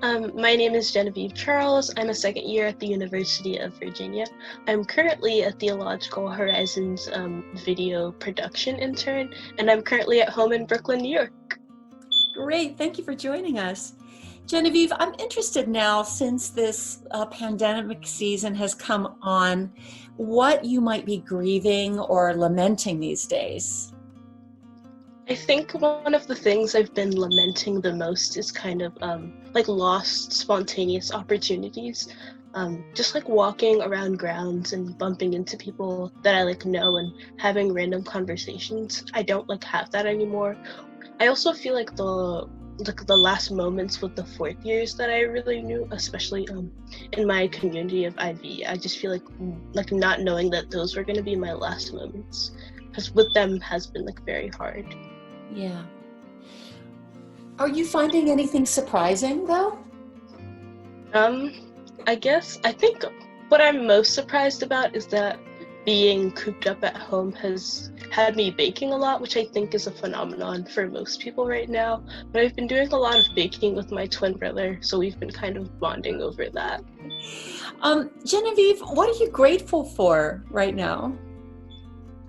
My name is Genevieve Charles. I'm a second year at the University of Virginia. I'm currently a Theological Horizons video production intern, and I'm currently at home in Brooklyn, New York. Great, thank you for joining us. Genevieve, I'm interested now, since this pandemic season has come on, what you might be grieving or lamenting these days. I think one of the things I've been lamenting the most is kind of like lost spontaneous opportunities. Just like walking around grounds and bumping into people that I like know and having random conversations. I don't like have that anymore. I also feel like the last moments with the fourth years that I really knew, especially in my community of IV, I just feel like not knowing that those were going to be my last moments, because with them has been like very hard. Yeah. Are you finding anything surprising though? I think what I'm most surprised about is that being cooped up at home has had me baking a lot, which I think is a phenomenon for most people right now. But I've been doing a lot of baking with my twin brother, so we've been kind of bonding over that. Genevieve, what are you grateful for right now?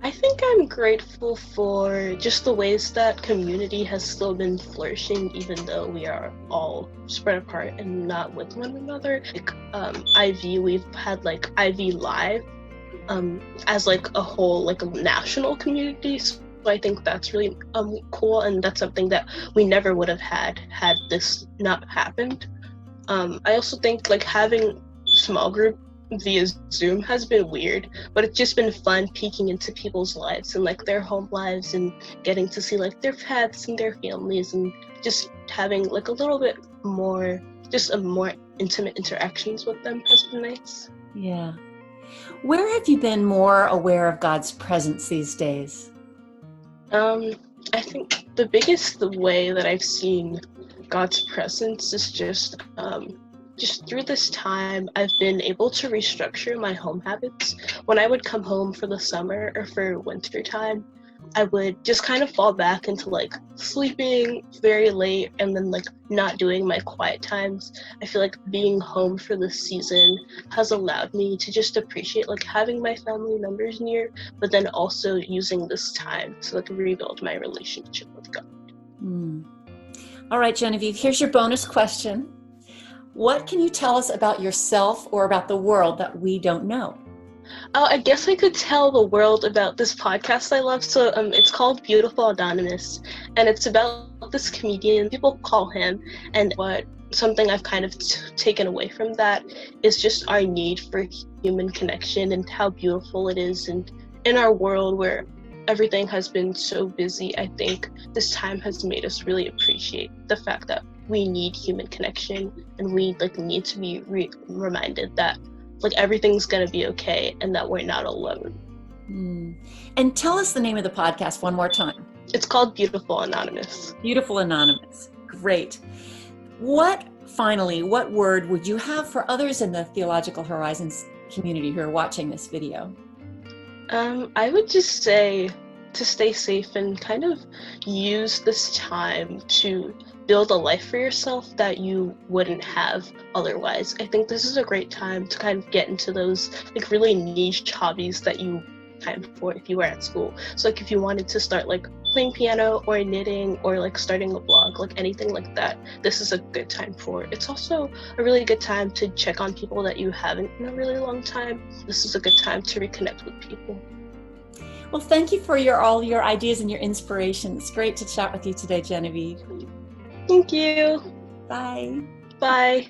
I think I'm grateful for just the ways that community has still been flourishing, even though we are all spread apart and not with one another. Like IV, we've had like IV Live as like a whole, like a national community. So I think that's really cool, and that's something that we never would have had this not happened. I also think like having small group via Zoom has been weird, but it's just been fun peeking into people's lives and like their home lives and getting to see like their pets and their families and just having like a little bit more, just a more intimate interactions with them has been nice. Yeah. Where have you been more aware of God's presence these days? I think the biggest way that I've seen God's presence is just through this time, I've been able to restructure my home habits. When I would come home for the summer or for winter time, I would just kind of fall back into like sleeping very late and then like not doing my quiet times. I feel like being home for this season has allowed me to just appreciate like having my family members near, but then also using this time to like rebuild my relationship with God. All right, Genevieve, here's your bonus question. What can you tell us about yourself or about the world that we don't know? Oh, I guess I could tell the world about this podcast I love. So it's called Beautiful Anonymous, and it's about this comedian. People call him, and what something I've kind of taken away from that is just our need for human connection and how beautiful it is. And in our world where everything has been so busy, I think this time has made us really appreciate the fact that we need human connection, and we like need to be reminded that like everything's gonna be okay and that we're not alone. And tell us the name of the podcast one more time. It's called Beautiful Anonymous. Beautiful Anonymous. Great. Finally, what word would you have for others in the Theological Horizons community who are watching this video? I would just say to stay safe and kind of use this time to build a life for yourself that you wouldn't have otherwise. I think this is a great time to kind of get into those like really niche hobbies that you time for if you were at school. So like if you wanted to start like playing piano or knitting or like starting a blog, like anything like that, this is a good time for. It's also a really good time to check on people that you haven't in a really long time. This is a good time to reconnect with people. Well, thank you for all your ideas and your inspiration. It's great to chat with you today, Genevieve. Thank you. Bye. Bye.